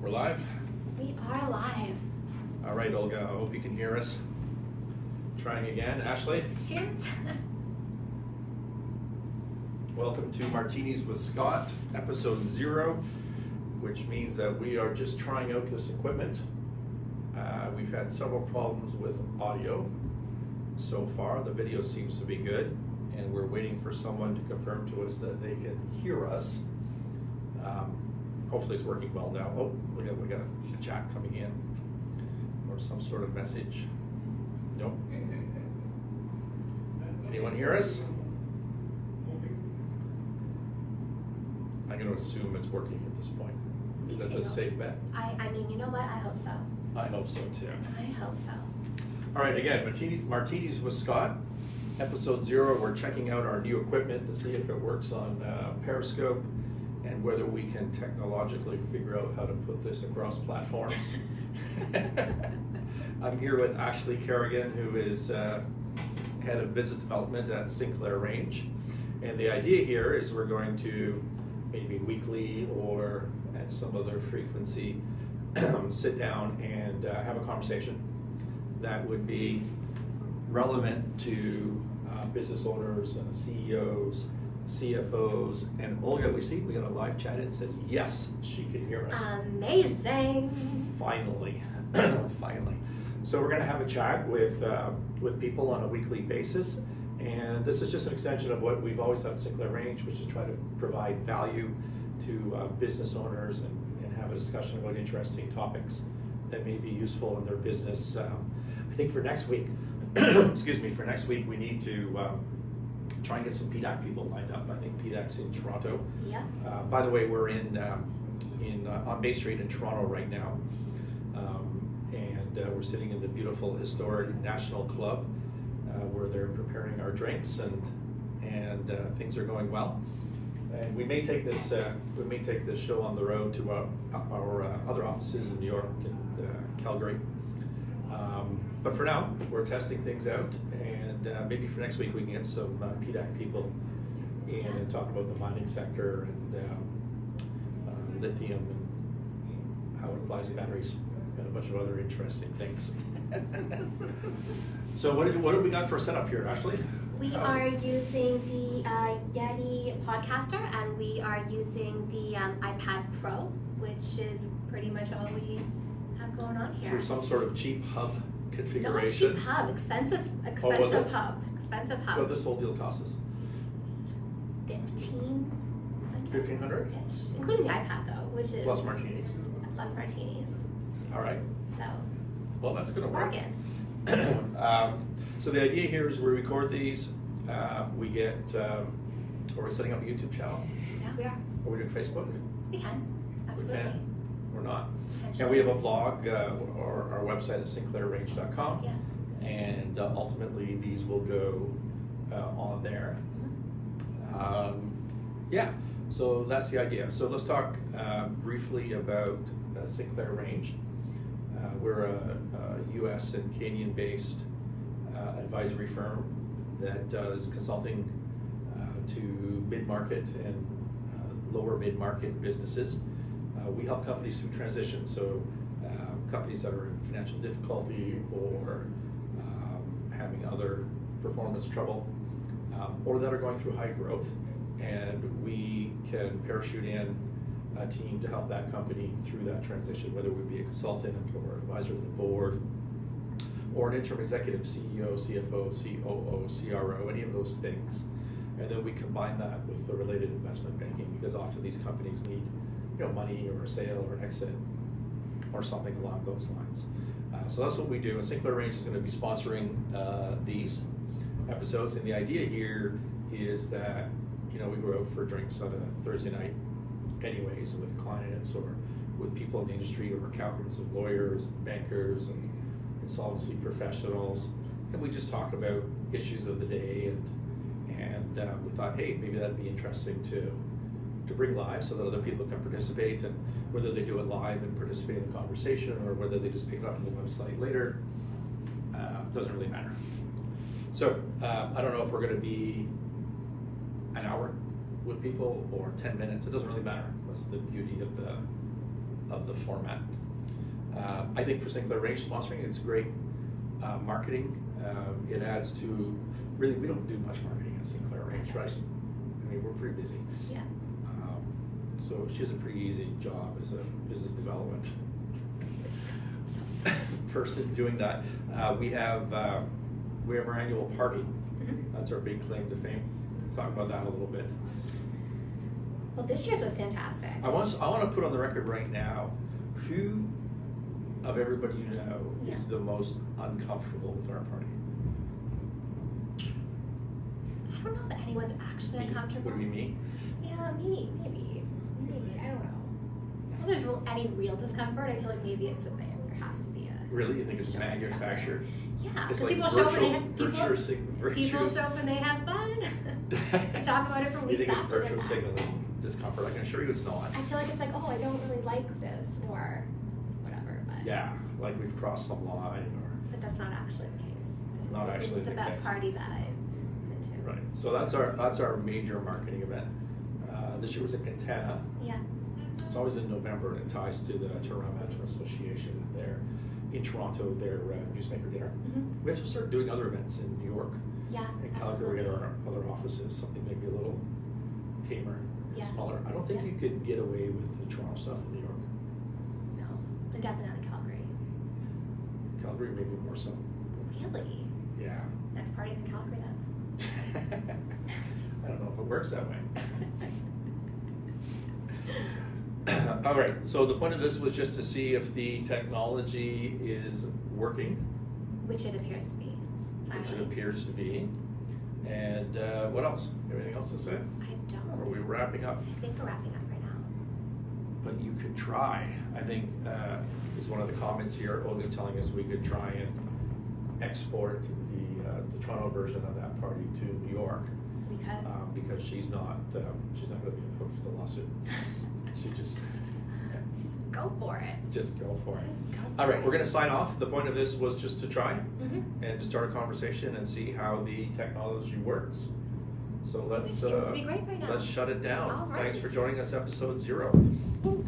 We're live? We are live. All right, Olga, I hope you can hear us. Trying again. Ashley? Cheers. Welcome to Martinis with Scott, episode 0, which means that we are just trying out this equipment. We've had several problems with audio so far. The video seems to be good, and we're waiting for someone to confirm to us that they can hear us. Hopefully it's working well now. Oh, look at, we got a chat coming in, or some sort of message. Nope. Anyone hear us? I'm going to assume it's working at this point. That's a safe bet. I mean, you know what? I hope so. I hope so too. I hope so. All right, again, Martinis with Scott, episode 0. We're checking out our new equipment to see if it works on Periscope and whether we can technologically figure out how to put this across platforms. I'm here with Ashley Kerrigan, who is head of business development at Sinclair Range. And the idea here is we're going to maybe weekly or at some other frequency sit down and have a conversation that would be relevant to business owners, CEOs, CFOs, and Olga. We got a live chat. It says yes, she can hear us. Amazing. Finally, finally. So we're going to have a chat with people on a weekly basis, and this is just an extension of what we've always done at Sinclair Range, which is try to provide value to business owners and have a discussion about interesting topics that may be useful in their business. I think for next week, excuse me, for next week we need to try and get some PDAC people lined up. I think PDAC's in Toronto. Yeah. By the way, we're on Bay Street in Toronto right now, and we're sitting in the beautiful historic National Club where they're preparing our drinks and things are going well. And we may take this show on the road to our other offices in New York and Calgary. But for now, we're testing things out, and maybe for next week we can get some PDAC people in and talk about the mining sector and lithium and how it applies to batteries and a bunch of other interesting things. So what have we got for a setup here, Ashley? We are using the Yeti Podcaster, and we are using the iPad Pro, which is pretty much all we have going on here. Through some sort of cheap hub configuration. Not cheap hub, expensive hub. Expensive hub. What this whole deal cost us? $1,500? Ish, including the iPad though, which is plus martinis. Plus martinis. All right. So. Well, that's going to work. Bargain. So the idea here is we record these. We get. Are we setting up a YouTube channel? Yeah, we are. Are we doing Facebook? We can. Absolutely. We can. We're not. Potentially. And we have a blog, or our website is sinclairrange.com. Yeah. And ultimately, these will go on there. Yeah. So that's the idea. So let's talk briefly about Sinclair Range. We're a U.S. and Canadian-based advisory firm that does consulting to mid-market and lower mid-market businesses. We help companies through transition, so companies that are in financial difficulty or having other performance trouble, or that are going through high growth, and we can parachute in a team to help that company through that transition, whether we be a consultant or advisor to the board, or an interim executive, CEO, CFO, COO, CRO, any of those things. And then we combine that with the related investment banking, because often these companies need money or a sale or an exit or something along those lines. So that's what we do. And Sinclair Range is going to be sponsoring these episodes. And the idea here is that we go out for drinks on a Thursday night anyways with clients or with people in the industry or accountants and lawyers, bankers and insolvency professionals, and we just talk about issues of the day, and we thought, hey, maybe that'd be interesting to bring live so that other people can participate, and whether they do it live and participate in the conversation or whether they just pick it up on the website later, doesn't really matter. So I don't know if we're going to be an hour with people or 10 minutes. It doesn't really matter. That's the beauty of the format. I think for Sinclair Range sponsoring, it's great marketing. It adds to, really, we don't do much marketing at Sinclair Range, right? I mean, we're pretty busy. Yeah. So she has a pretty easy job as a business development person doing that. We have our annual party. Mm-hmm. That's our big claim to fame. Talk about that a little bit. Well, this year's was fantastic. I want to put on the record right now, who of everybody you know is the most uncomfortable with our party? I don't know that anyone's actually uncomfortable. Would it be me? Yeah, maybe. I don't know. If there's any real discomfort, I feel like maybe it's in there. There has to be a. Really? You think it's manufactured? Yeah, It's because like people show up and virtual show up and they have fun. They talk about it for You weeks think it's after the virtual fact. signaling discomfort? I can assure you it's not. I feel like it's like, oh, I don't really like this or whatever. But Yeah, like we've crossed some line or. But that's not actually the case. Not This actually is the the best case. party that I've been to. Right. So that's our major marketing event. This year was in Cantana. Yeah. It's always in November, and it ties to the Toronto Management Association. They're in Toronto, their newsmaker dinner. Mm-hmm. We have to start doing other events in New York Yeah. and Calgary at our other offices, something maybe a little tamer and Yeah. smaller. I don't think Yeah. you could get away with the Toronto stuff in New York. No, and definitely not Calgary. Calgary maybe more so. Really? Yeah. Next party's in Calgary then. I don't know if it works that way. All right, so the point of this was just to see if the technology is working, Which it appears to be. which it Finally. appears to be. And what else? Anything else to say? I Or are don't. we wrapping up? I think we're wrapping up right now. But you could try. I think is one of the comments here. Olga's telling us we could try and export the Toronto version of that party to New York We could. because she's not going to be hooked for the lawsuit. She just Go for it. just go for it. Just go All for right, it. we're going to sign off. The point of this was just to try Mm-hmm. and to start a conversation and see how the technology works. So It let's seems to be great right now. let's shut it down. All Thanks right. for joining us, episode 0. Woo.